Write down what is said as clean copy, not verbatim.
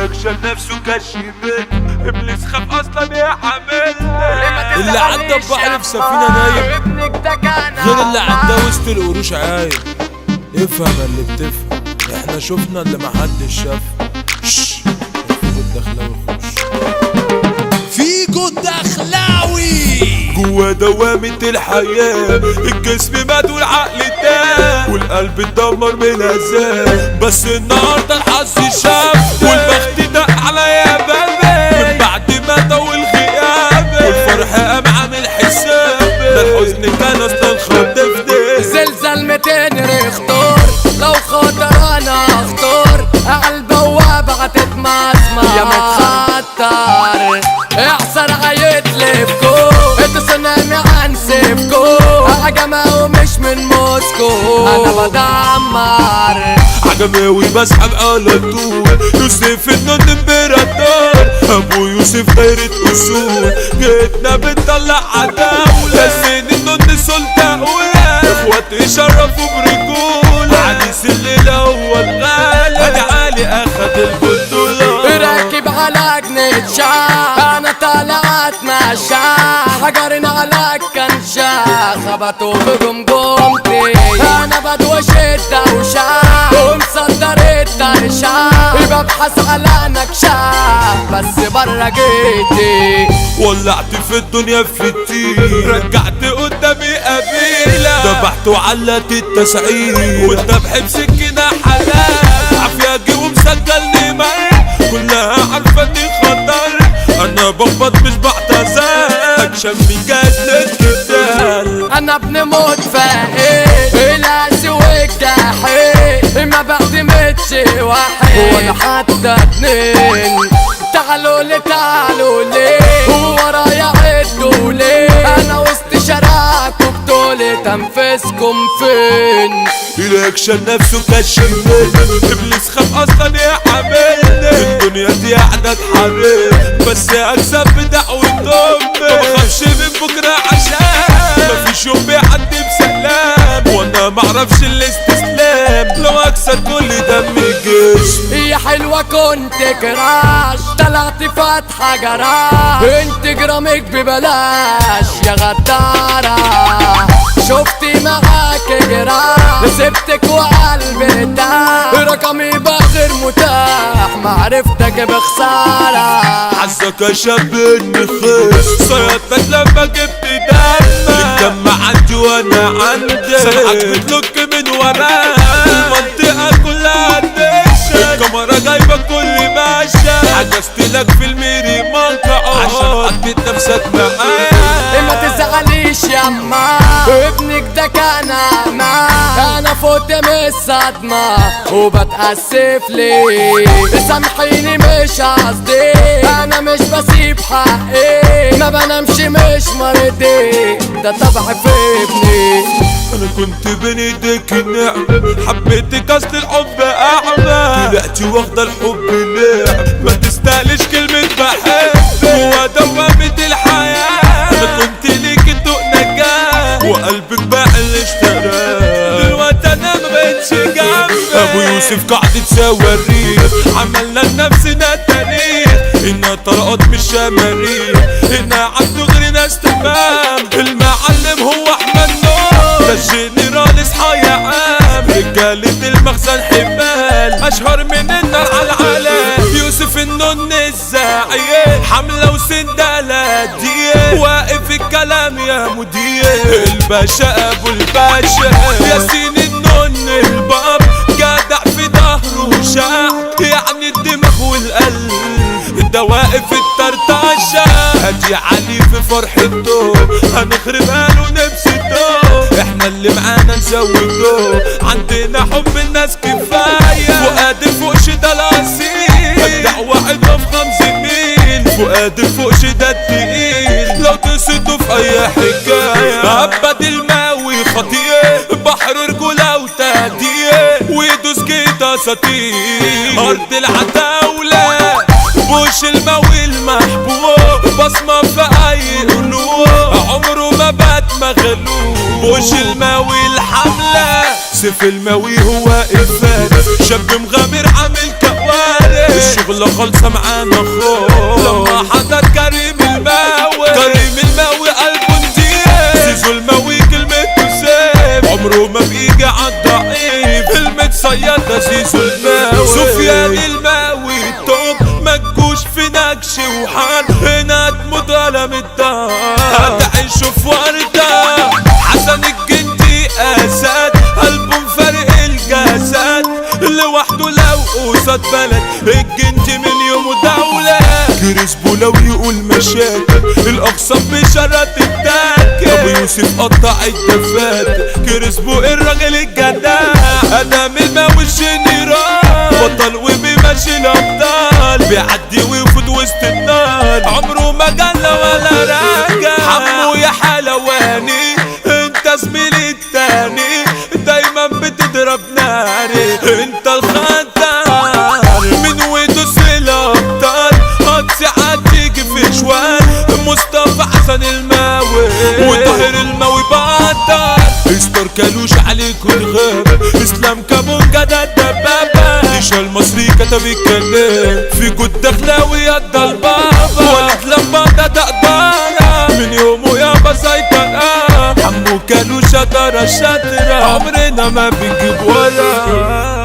رياكشن نفسه كشمل ابليس خاف اصلا يحملنا. اللي عدى ببحر في سفينة نايم غير اللي عدى وسط القروش عايم. افهم اللي بتفهم، احنا شفنا اللي محدش شاف. فيجو الدخلاوي خش. فيجو الدخلاوي جوا دوامة الحياة الجسم مات والعقل تاه والقلب اتدمر من الأذى، بس النهارده الحظ شاف والبخت دق عليا بابي من بعد ما طول غيابي والفرح قام عامل حسابي ده الحزن كان اصلا خاطفني. زلزال 200 ريختار لو خاطر انا اختار على البوابة هتتمسمر يا متخطر احسر هيتلفكو انتو سنامي عن سيفكو عجمة ومش من موسكو انا بدمر عجماوي بسحب على طول يوسف النون امبراطور ابو يوسف دايرة اصول جيتنا بنطلع عداولة زين النون سلطة اولى اخواتي شرفوا برجولة عريس الليلة هو الغالي ادي علي اخد البطولة راكب على جنيه شاه انا طلعت ماشا حجرين على الكنشا خبطوا في جمجمتي انا بدوش الدوشة ومصدر الدرشة ببحث على نكشة بس برا جيتي ولعت في الدنيا في التير رجعت قدامي قبيلة ذبحت وعلت التسعير والذبح بسكينة حلال عافياجي ومسجلني مرة كلها عارفة اني خطر انا بخبط مش بعتذر اكشن من جاز للقتال انا ابن موت فاقي الاسي والجاحي ما بقدمتش واحد ولا حتى اتنين تعالوا لي ورايا عدوا لي انا وسط شراكوا بطولي تنفسكم فين الاكشن نفسه كشمل ابليس خاف اصلا يحملني الدنيا دي قاعدة تحارب بس اكسب بدعوة امي ما بخافش من بكرة عشان مفيش يوم بيعدي بسلام وانا معرفش الاستسلام لو اكسر كل دم جسمي يا حلوة كنت كراش طلعت فاتحة جراش انت جرامك ببلاش يا غدارة شفتي معاك جراح سبتك وقلبي ارتاح رقمي باخر متاح معرفتك بخسارة عزك يا شاب النخيص صيادتك لما جبت دمك الدم عندي وانا عندك سامعك بتلك من وراك المنطقة كلها تنشل الكاميرا جايبة كل ماشية حجزت لك في الميري منطقة عشان حطيت نفسك معايا ما تزعليش ياما ابنك ده كان اعمى انا فوت من الصدمة وبتأسف ليه سامحيني مش قصدي انا مش بسيب حقي ما بنامش مش مرضي ده طبعي في ابني انا كنت بين ايديك النعم حبيتك اصل الحب اعمى طلعتي واخده الحب لعب ما تستاهلش كلمه بحب هو دوامه الحياه انا كنت ليك الدوق نجاه وقلبك باع اللي اشتراه دلوقتي انا مبقتش جنبي ابو يوسف قاعدة سواريخ عملنا لنفسنا تاريخ إنها طرقات مش شماريخ إنها عنده غير ناس تمام المعلم هو احمد نور ده الجنرال اصحى يا عام رجالة المخزن حمال اشهر من النار على العالم يوسف النون الزاعية حملة وسندالة دي واقف الكلام يا مدير الباشا ابو الباشا ياسين النون الباب جدع في ظهره شاع يعني الدماغ والقلب ده واقف الطرطشة هدي علي في فرحته هنخربها له نبسطه احنا اللي معانا نزوده عندنا حب الناس كفاية فؤاد فوقش ده الاصيل ابدع واحد وافخم زميل فؤاد فوقش ده التقيل لو تصدوا في اي حكاية عبد الماوي خطير بحر رجولة وتهديه ويدوس كده سطير ارض العتاولة بوش الماوي المحبوب بصمة في اي قلوب عمره ما بات مغلوب بوش الماوي الحملة سيف الماوي هو الفارس شاب مغامر عامل كوارث الشغلة خالصة معانا خالص لما حضر كريم الماوي قلبه نضيف زيزو الماوي كلمته سيف عمره ما بيجي عالضعيف المتصيد ده زيزو الماوي سفيان الماوي توب ما تجوش في نكش وحال هنا تموت قلم الدار هتعيشوا في وردة حسن الجندي اسد قلبه مفارق الجسد لوحده لو قصاد بلد الجندي من يومه دولة كريسبو لو يقول مشاكل الاقسام بشرط التاكل ابو يوسف قطع الدفات كريسبو الراجل الجدع انا من الماوي الجنرال بطل وبيمشي الابطال بيعدي ويفوت وسط النار عمره ما جلى ولا راجع حمو يا حلواني انت زميلي التاني دايما بتضرب ناري انت الخطر من ويدوس الابطال هتساعد تيجي في شوال مصطفى حسن الماوي وطاهر الماوي بطل استر كالوش عليكم الغاب اسلام كابونجا ده الدبابة نيشا المصري كتب الكلام في جود دخلاوي يد البابا ولد لما ده تقدارة من يومه يابا سيطرة حمو كالوش شطرة عمرنا ما بنجيب ورا